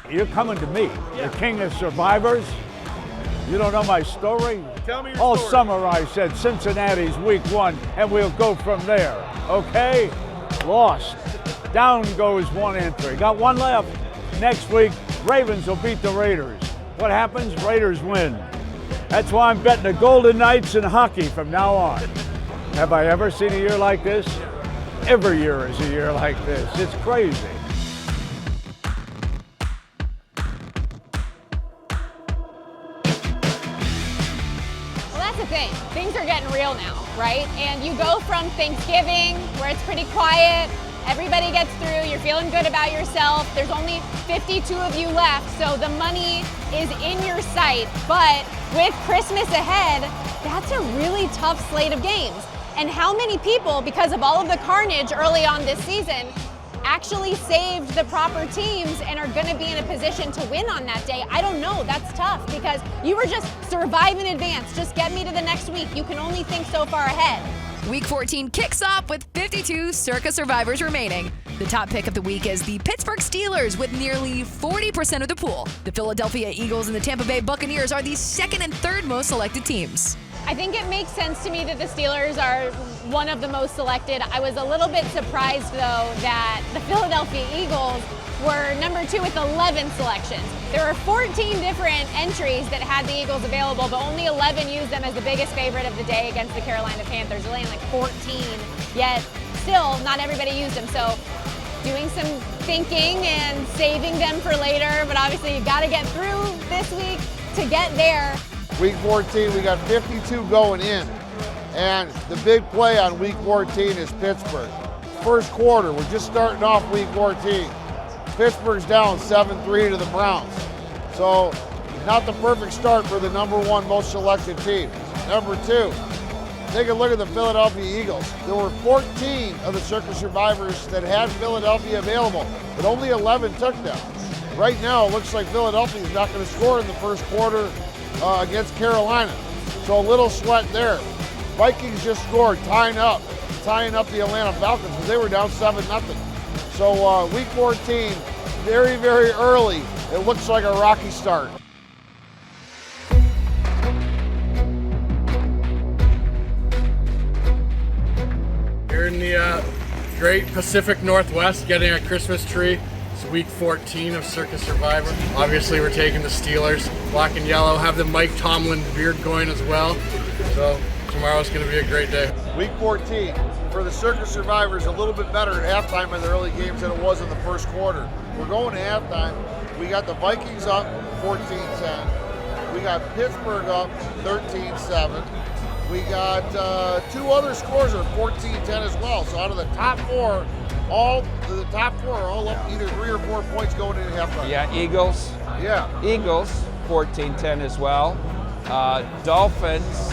You're coming to me, the king of survivors. You don't know my story? Tell me your All story. summer I said Cincinnati's week 1, and we'll go from there, okay? Lost. Down goes one entry. Got one left. Next week, Ravens will beat the Raiders. What happens? Raiders win. That's why I'm betting the Golden Knights in hockey from now on. Have I ever seen a year like this? Every year is a year like this. It's crazy. Thing. Things are getting real now, right? And you go from Thanksgiving, where it's pretty quiet, everybody gets through, you're feeling good about yourself, there's only 52 of you left, so the money is in your sight. But with Christmas ahead, that's a really tough slate of games. And how many people, because of all of the carnage early on this season, actually saved the proper teams and are going to be in a position to win on that day? I don't know. That's tough because you were just survive in advance. Just get me to the next week. You can only think so far ahead. Week 14 kicks off with 52 Circa Survivors remaining. The top pick of the week is the Pittsburgh Steelers with nearly 40% of the pool. The Philadelphia Eagles and the Tampa Bay Buccaneers are the second and third most selected teams. I think it makes sense to me that the Steelers are one of the most selected. I was a little bit surprised, though, that the Philadelphia Eagles were number 2 with 11 selections. There were 14 different entries that had the Eagles available, but only 11 used them as the biggest favorite of the day against the Carolina Panthers. They're laying like 14, yet still not everybody used them. So doing some thinking and saving them for later, but obviously you've got to get through this week to get there. Week 14, we got 52 going in. And the big play on week 14 is Pittsburgh. First quarter, we're just starting off week 14. Pittsburgh's down 7-3 to the Browns. So not the perfect start for the number 1 most selected team. Number 2, take a look at the Philadelphia Eagles. There were 14 of the Circa Survivors that had Philadelphia available, but only 11 took them. Right now, it looks like Philadelphia is not going to score in the first quarter against Carolina. So a little sweat there. Vikings just scored, tying up the Atlanta Falcons because they were down 7-0. So week 14, very, very early. It looks like a rocky start. Here in the great Pacific Northwest, getting a Christmas tree. It's week 14 of Circa Survivor. Obviously, we're taking the Steelers, black and yellow, have the Mike Tomlin beard going as well. So tomorrow's going to be a great day. Week 14 for the Circa Survivors, a little bit better at halftime in the early games than it was in the first quarter. We're going to halftime. We got the Vikings up 14-10. We got Pittsburgh up 13-7. We got 2 other scores are 14-10 as well. So out of the top 4, the top 4 are all up either 3 or 4 points going into halftime. Yeah, Eagles. Yeah. Eagles, 14-10 as well. Dolphins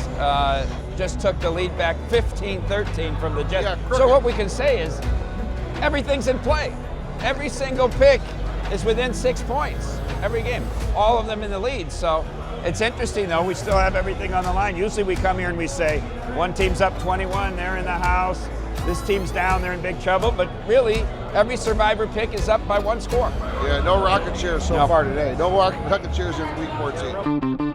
just took the lead back 15-13 from the Jets. Yeah, so what we can say is everything's in play. Every single pick is within 6 points every game. All of them in the lead. So it's interesting, though. We still have everything on the line. Usually we come here and we say one team's up 21, they're in the house. This team's down, they're in big trouble. But really, every Survivor pick is up by 1 score. Yeah, no rocket chairs so far today. No rocket chairs in week 14.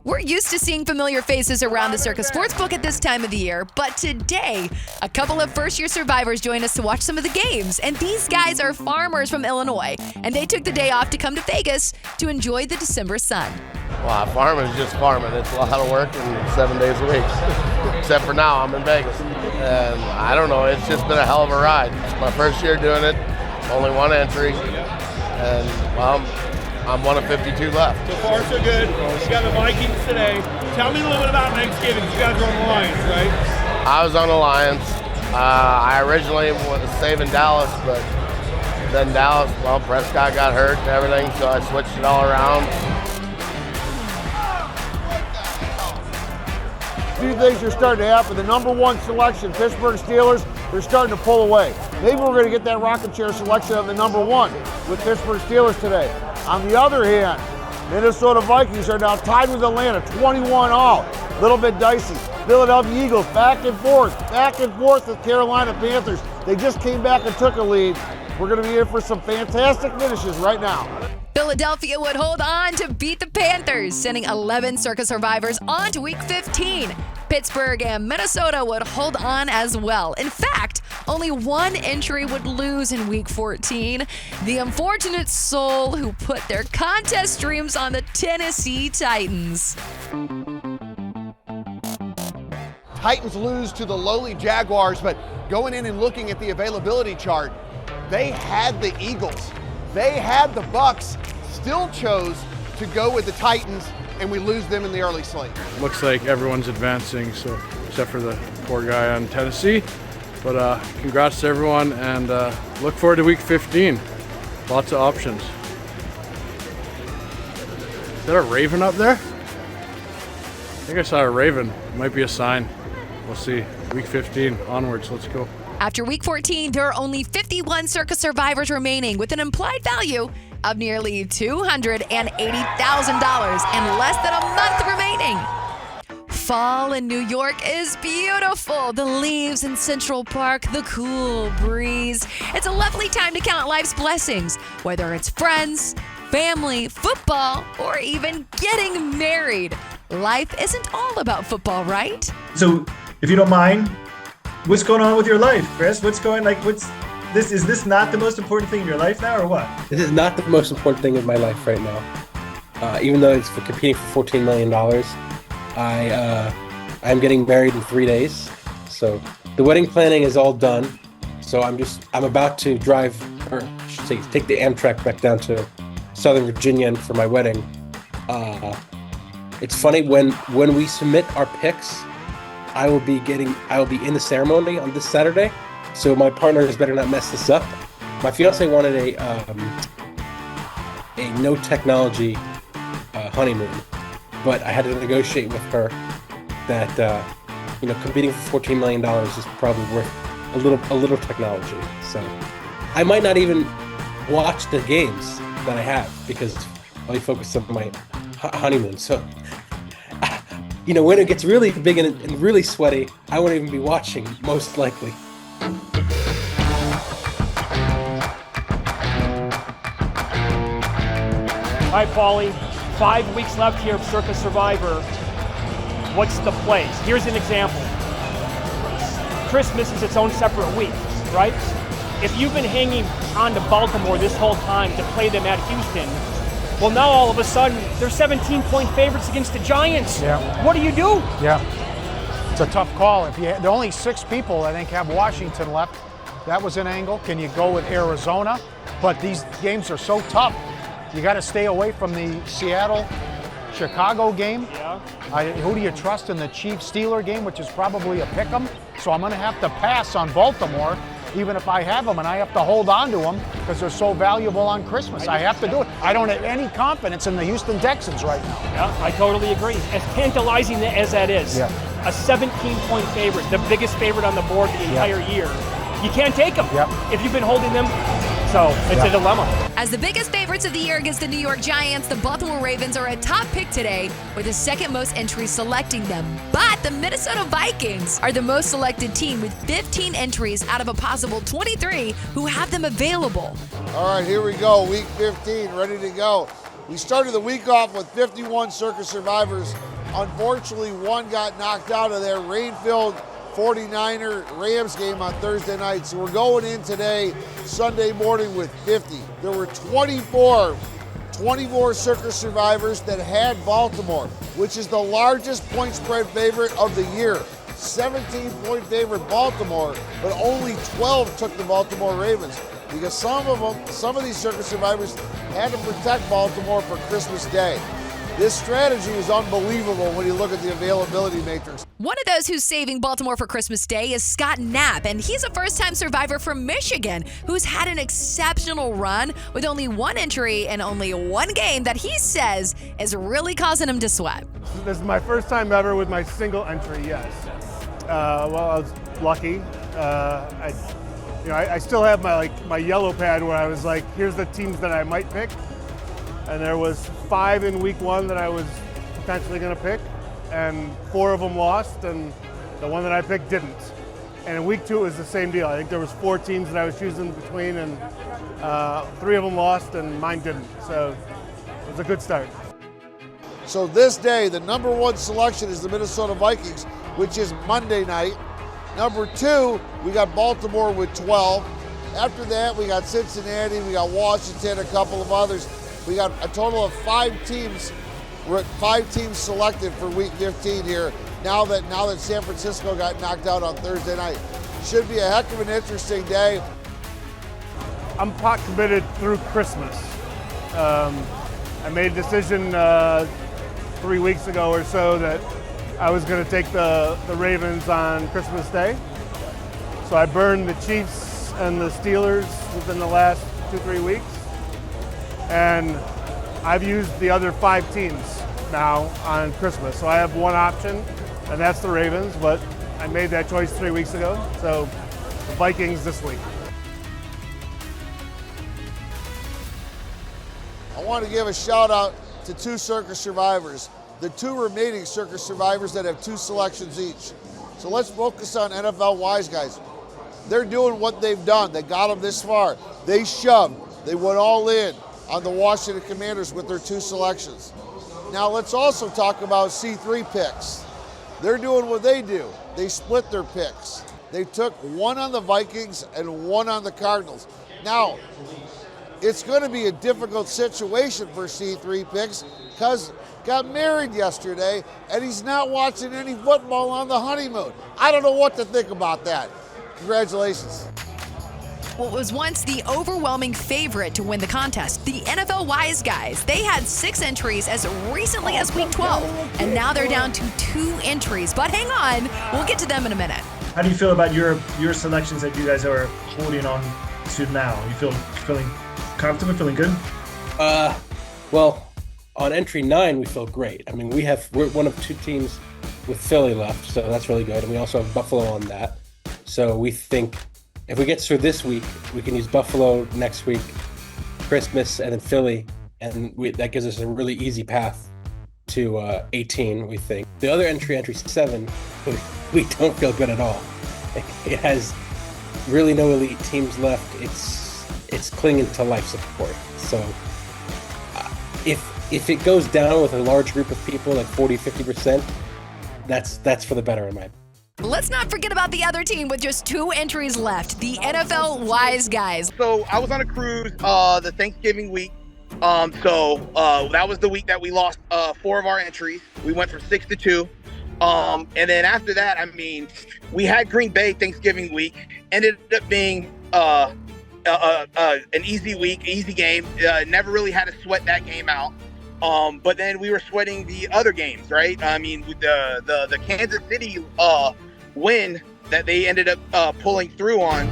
We're used to seeing familiar faces around the Circa Sportsbook at this time of the year, but today, a couple of first-year survivors joined us to watch some of the games, and these guys are farmers from Illinois, and they took the day off to come to Vegas to enjoy the December sun. Well, farming is just farming. It's a lot of work and 7 days a week. Except for now, I'm in Vegas. And I don't know, it's just been a hell of a ride. It's my first year doing it, only 1 entry, and well, I'm 1 of 52 left. So far, so good. You got the Vikings today. Tell me a little bit about Thanksgiving. You guys were on the Lions, right? I was on the Lions. I originally was saving Dallas, but then Dallas, well, Prescott got hurt and everything, so I switched it all around. A few things are starting to happen. The number 1 selection, Pittsburgh Steelers, they're starting to pull away. Maybe we're going to get that rocket chair selection of the number 1 with Pittsburgh Steelers today. On the other hand, Minnesota Vikings are now tied with Atlanta, 21 all. A little bit dicey. Philadelphia Eagles back and forth with Carolina Panthers. They just came back and took a lead. We're going to be in for some fantastic finishes right now. Philadelphia would hold on to beat the Panthers, sending 11 Circa Survivors on to Week 15. Pittsburgh and Minnesota would hold on as well. In fact, only one entry would lose in Week 14. The unfortunate soul who put their contest dreams on the Tennessee Titans. Titans lose to the lowly Jaguars, but going in and looking at the availability chart, they had the Eagles. They had the Bucks, still chose to go with the Titans, and we lose them in the early slate. Looks like everyone's advancing, so except for the poor guy on Tennessee. But congrats to everyone, and look forward to Week 15. Lots of options. Is that a raven up there? I think I saw a raven. Might be a sign. We'll see. Week 15 onwards. Let's go. After Week 14, there are only 51 Circa Survivors remaining, with an implied value of nearly $280,000 and less than a month remaining. Fall in New York is beautiful. The leaves in Central Park, the cool breeze. It's a lovely time to count life's blessings, whether it's friends, family, football, or even getting married. Life isn't all about football, right? So, if you don't mind, what's going on with your life, Chris? What's this? Is this not the most important thing in your life now, or what? This is not the most important thing in my life right now. Even though it's for competing for $14 million, I'm getting married in 3 days. So the wedding planning is all done. So I'm about to drive, or I should say, take the Amtrak back down to Southern Virginia for my wedding. It's funny when we submit our picks, I will be in the ceremony on this Saturday. So my partners better not mess this up. My fiance wanted a no technology honeymoon, but I had to negotiate with her that competing for $14 million is probably worth a little technology. So I might not even watch the games that I have because I'll be focused on my honeymoon. So when it gets really big and really sweaty, I won't even be watching, most likely. All right, Paulie, 5 weeks left here of Circa Survivor. What's the plays? Here's an example. Christmas is its own separate week, right? If you've been hanging on to Baltimore this whole time to play them at Houston, well, now all of a sudden they're 17-point favorites against the Giants. Yeah. What do you do? Yeah, it's a tough call. There are only 6 people, I think, have Washington left. That was an angle. Can you go with Arizona? But these games are so tough. You got to stay away from the Seattle-Chicago game. Yeah. Who do you trust in the Chiefs-Steeler game, which is probably a pick 'em? So I'm going to have to pass on Baltimore, even if I have them, and I have to hold on to them because they're so valuable on Christmas. I have to do it. I don't have any confidence in the Houston Texans right now. Yeah, I totally agree. As tantalizing as that is, Yeah. a 17-point favorite, the biggest favorite on the board the entire year, you can't take them if you've been holding them. So it's a dilemma. As the biggest favorites of the year against the New York Giants, the Baltimore Ravens are a top pick today, with the second most entries selecting them. But the Minnesota Vikings are the most selected team with 15 entries out of a possible 23 who have them available. All right, here we go. Week 15, ready to go. We started the week off with 51 Circa Survivors. Unfortunately, one got knocked out of their rain-filled 49er Rams game on Thursday night. So we're going in today, Sunday morning, with 50. There were 24 Circa Survivors that had Baltimore, which is the largest point spread favorite of the year. 17-point favorite Baltimore, but only 12 took the Baltimore Ravens because some of these Circa Survivors had to protect Baltimore for Christmas Day. This strategy is unbelievable when you look at the availability matrix. One of those who's saving Baltimore for Christmas Day is Scott Knapp, and he's a first-time survivor from Michigan who's had an exceptional run with only one entry and only one game that he says is really causing him to sweat. This is my first time ever with my single entry, yes. I was lucky. I still have my yellow pad where I was like, here's the teams that I might pick. And there was 5 in week 1 that I was potentially going to pick, and 4 of them lost, and the one that I picked didn't. And in week 2, it was the same deal. I think there was 4 teams that I was choosing between, and 3 of them lost, and mine didn't. So it was a good start. So this day, the number 1 selection is the Minnesota Vikings, which is Monday night. Number 2, we got Baltimore with 12. After that, we got Cincinnati, we got Washington, a couple of others. We got a total of 5 teams. We're at 5 teams selected for week 15 here. Now that San Francisco got knocked out on Thursday night. Should be a heck of an interesting day. I'm pot committed through Christmas. I made a decision 3 weeks ago or so that I was going to take the Ravens on Christmas Day. So I burned the Chiefs and the Steelers within the last 2-3 weeks. And I've used the other 5 teams now on Christmas. So I have one option, and that's the Ravens, but I made that choice 3 weeks ago. So the Vikings this week. I want to give a shout out to 2 Circa Survivors, the 2 remaining Circa Survivors that have 2 selections each. So let's focus on NFL wise guys. They're doing what they've done. They got them this far. They shoved. They went all in on the Washington Commanders with their 2 selections. Now let's also talk about C3 picks. They're doing what they do. They split their picks. They took 1 on the Vikings and 1 on the Cardinals. Now, it's going to be a difficult situation for C3 picks because got married yesterday and he's not watching any football on the honeymoon. I don't know what to think about that. Congratulations. What was once the overwhelming favorite to win the contest, the NFL Wise Guys. They had 6 entries as recently as week 12, and now they're down to 2 entries. But hang on, we'll get to them in a minute. How do you feel about your selections that you guys are holding on to now? You feeling comfortable, feeling good? Well, on entry 9, we feel great. I mean, we're one of 2 teams with Philly left, so that's really good. And we also have Buffalo on that. So we think if we get through this week, we can use Buffalo next week, Christmas, and then Philly, and that gives us a really easy path to 18, we think. The other entry 7, we don't feel good at all. It has really no elite teams left. It's clinging to life support. So if it goes down with a large group of people, like 40-50%, that's for the better in my opinion. Let's not forget about the other team with just 2 entries left, the NFL Wise Guys. So I was on a cruise the Thanksgiving week. So that was the week that we lost 4 of our entries. We went from 6 to 2. And then after that, I mean, we had Green Bay Thanksgiving week. Ended up being an easy week, easy game. Never really had to sweat that game out. But then we were sweating the other games, right? I mean, with the Kansas City win that they ended up pulling through on.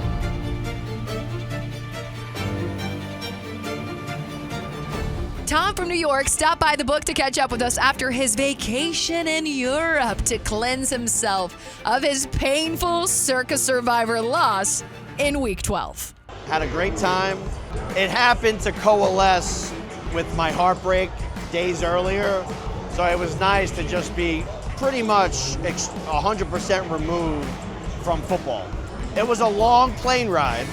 Tom from New York stopped by the book to catch up with us after his vacation in Europe to cleanse himself of his painful Circa Survivor loss in week 12. Had a great time. It happened to coalesce with my heartbreak days earlier, so it was nice to just be pretty much 100% removed from football. It was a long plane ride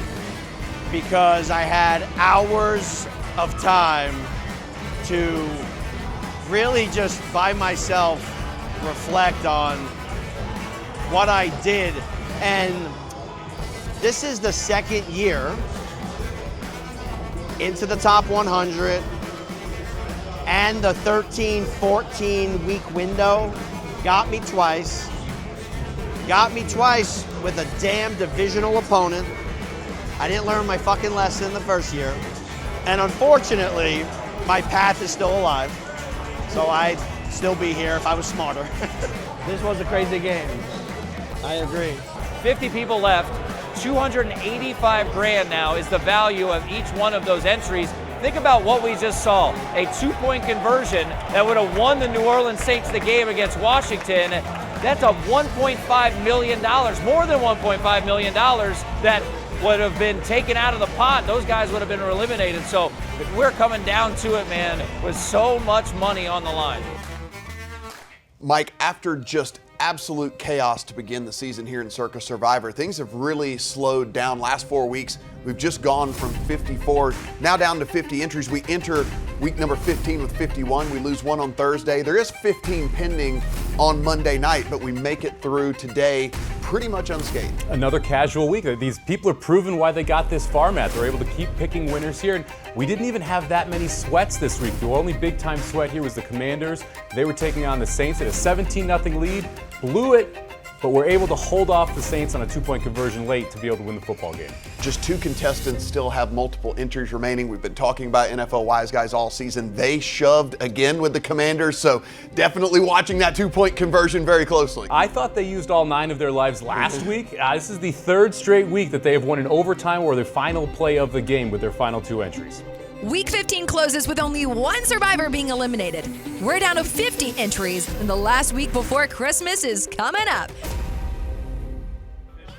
because I had hours of time to really just by myself reflect on what I did. And this is the 2nd year into the top 100, and the 13-14 week window got me twice with a damn divisional opponent. I didn't learn my fucking lesson the first year. And unfortunately, my path is still alive. So I'd still be here if I was smarter. This was a crazy game. I agree. 50 people left. 285 grand now is the value of each one of those entries. Think about what we just saw. A 2-point conversion that would have won the New Orleans Saints the game against Washington. That's a $1.5 million, more than $1.5 million that would have been taken out of the pot. Those guys would have been eliminated. So we're coming down to it, man, with so much money on the line. Mike, after just absolute chaos to begin the season here in Circa Survivor. Things have really slowed down. Last 4 weeks, we've just gone from 54, now down to 50 entries. We enter week number 15 with 51. We lose one on Thursday. There is 15 pending on Monday night, but we make it through today pretty much unscathed. Another casual week. These people are proving why they got this far, Matt. They're able to keep picking winners here. And we didn't even have that many sweats this week. The only big time sweat here was the Commanders. They were taking on the Saints at a 17-0 lead, blew it, but were able to hold off the Saints on a 2-point conversion late to be able to win the football game. Just 2 contestants still have multiple entries remaining. We've been talking about NFL Wise Guys all season. They shoved again with the Commanders, so definitely watching that 2-point conversion very closely. I thought they used all 9 of their lives last week. This is the 3rd straight week that they have won in overtime or their final play of the game with their final 2 entries. Week 15 closes with only 1 survivor being eliminated. We're down to 50 entries, and the last week before Christmas is coming up.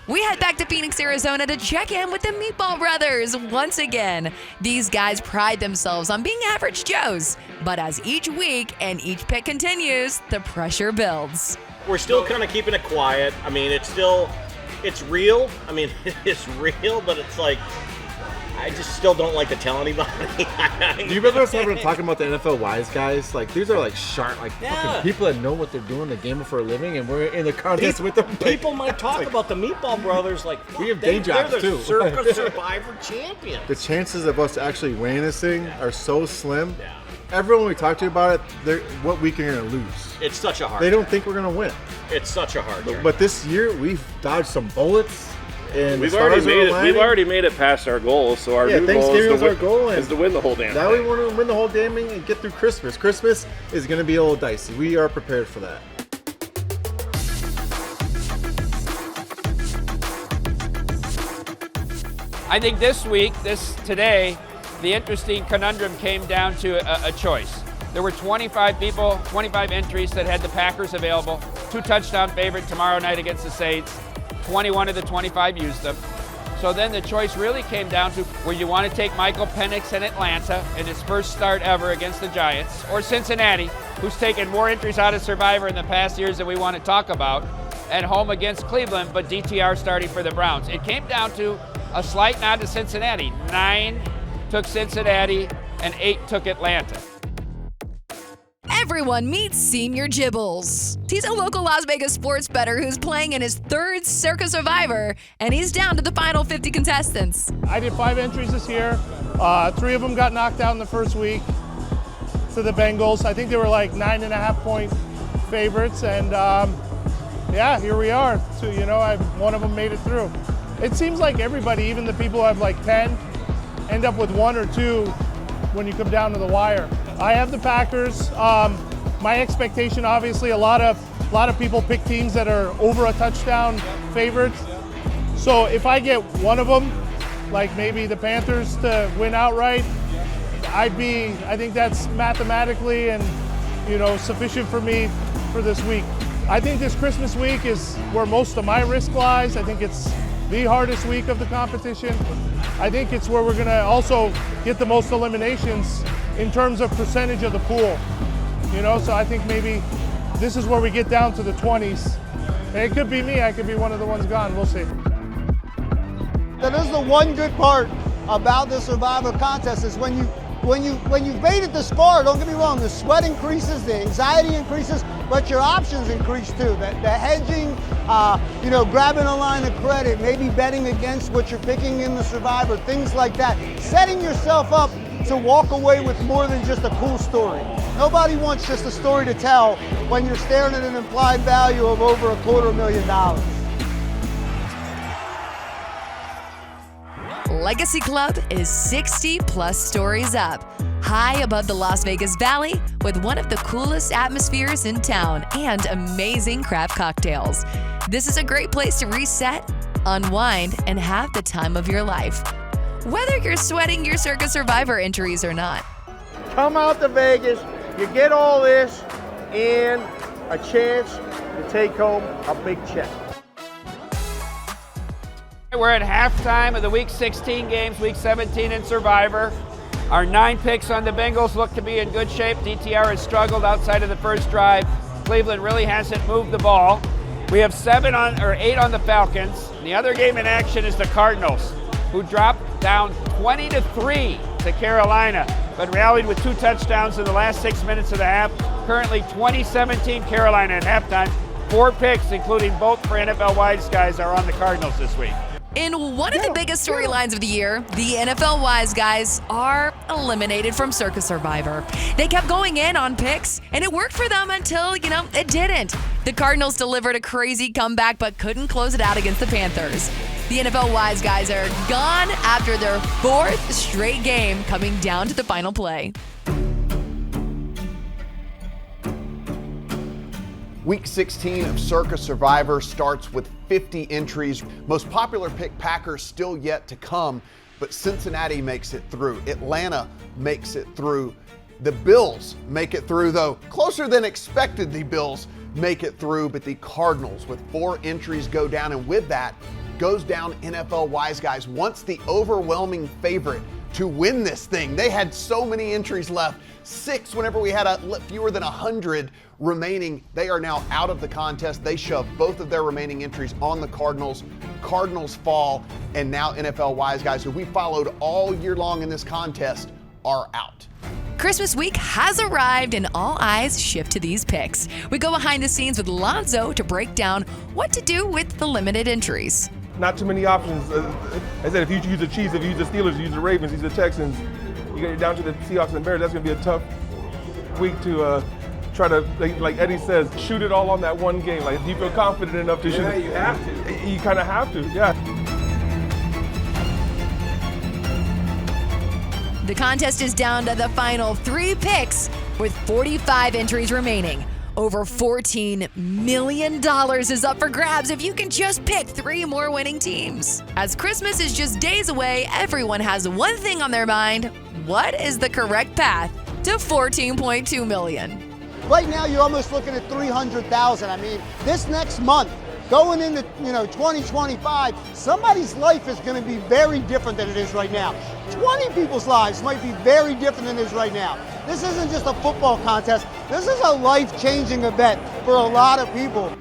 We head back to Phoenix, Arizona to check in with the Meatball Brothers once again. These guys pride themselves on being average Joes, but as each week and each pick continues, the pressure builds. We're still kind of keeping it quiet. I mean, it's real. I mean, it's real, but it's like, I just still don't like to tell anybody. Do you remember us talking about the NFL Wise Guys? Like, these are like sharp, like fucking people that know what they're doing, the game for a living, and we're in the contest with them. People might talk about the Meatball Brothers like we have day jobs they're the too. Circa Survivor champions. The chances of us actually winning this thing are so slim. Yeah. Everyone we talk to about it, what week are going to lose? It's such a hard. They don't think we're going to win. It's such a hard. But this year we've dodged some bullets. And we've already made it past our goal, so our new goal is to win the whole damn thing. Now we want to win the whole damn thing and get through Christmas. Christmas is going to be a little dicey. We are prepared for that. I think today, the interesting conundrum came down to a choice. There were 25 entries that had the Packers available, 2 touchdown favorite tomorrow night against the Saints. 21 of the 25 used them. So then the choice really came down to, would you want to take Michael Penix in Atlanta in his first start ever against the Giants, or Cincinnati, who's taken more entries out of Survivor in the past years than we want to talk about, at home against Cleveland, but DTR starting for the Browns. It came down to a slight nod to Cincinnati. 9 took Cincinnati and 8 took Atlanta. Everyone meets Senior Gibbles. He's a local Las Vegas sports bettor who's playing in his 3rd Circa Survivor, and he's down to the final 50 contestants. I did 5 entries this year. 3 of them got knocked out in the first week to the Bengals. I think they were like 9.5-point favorites, and yeah, here we are. So, one of them made it through. It seems like everybody, even the people who have like 10, end up with 1 or 2 when you come down to the wire. I have the Packers. My expectation, obviously, a lot of people pick teams that are over a touchdown favorites. So if I get one of them, like maybe the Panthers to win outright, I think that's mathematically and sufficient for me for this week. I think this Christmas week is where most of my risk lies. I think it's the hardest week of the competition. I think it's where we're going to also get the most eliminations in terms of percentage of the pool. So I think maybe this is where we get down to the 20s. And it could be me, I could be one of the ones gone, we'll see. That is the one good part about the Survivor contest is when you've made it this far, don't get me wrong, the sweat increases, the anxiety increases, but your options increase too. The hedging, grabbing a line of credit, maybe betting against what you're picking in the Survivor, things like that. Setting yourself up to walk away with more than just a cool story. Nobody wants just a story to tell when you're staring at an implied value of over $250,000. Legacy Club is 60+ stories up, high above the Las Vegas Valley with one of the coolest atmospheres in town and amazing craft cocktails. This is a great place to reset, unwind, and have the time of your life, whether you're sweating your Circa Survivor entries or not. Come out to Vegas, you get all this, and a chance to take home a big check. We're at halftime of the Week 16 games, Week 17 in Survivor. Our 9 picks on the Bengals look to be in good shape. DTR has struggled outside of the first drive. Cleveland really hasn't moved the ball. We have 8 on the Falcons. And the other game in action is the Cardinals, who dropped down 20-3 to Carolina, but rallied with 2 touchdowns in the last 6 minutes of the half. Currently 20-17 Carolina at halftime. 4 picks, including both for NFL Wise Guys, are on the Cardinals this week. In one of the biggest storylines of the year, the NFL Wise Guys are eliminated from Circa Survivor. They kept going in on picks, and it worked for them until, it didn't. The Cardinals delivered a crazy comeback, but couldn't close it out against the Panthers. The NFL Wise Guys are gone after their 4th straight game, coming down to the final play. Week 16 of Circa Survivor starts with 50 entries. Most popular pick, Packers, still yet to come, but Cincinnati makes it through. Atlanta makes it through. The Bills make it through, though closer than expected. The Bills make it through, but the Cardinals with 4 entries go down, and with that goes down NFL Wise Guys. Once the overwhelming favorite to win this thing. They had so many entries left, 6 whenever we had fewer than 100 remaining. They are now out of the contest. They shove both of their remaining entries on the Cardinals. Cardinals fall, and now NFL Wise Guys, who we followed all year long in this contest, are out. Christmas week has arrived and all eyes shift to these picks. We go behind the scenes with Lonzo to break down what to do with the limited entries. Not too many options. I said, if you use the Chiefs, if you use the Steelers, you use the Ravens, use the Texans, you get down to the Seahawks and Bears, that's going to be a tough week to try to, like Eddie says, shoot it all on that one game. Like, do you feel confident enough to shoot it? You have to. You kind of have to, yeah. The contest is down to the final 3 picks with 45 entries remaining. Over $14 million is up for grabs if you can just pick 3 more winning teams. As Christmas is just days away, everyone has one thing on their mind. What is the correct path to $14.2 million? Right now, you're almost looking at 300,000. I mean, this next month, going into 2025, somebody's life is going to be very different than it is right now. 20 people's lives might be very different than it is right now. This isn't just a football contest. This is a life-changing event for a lot of people.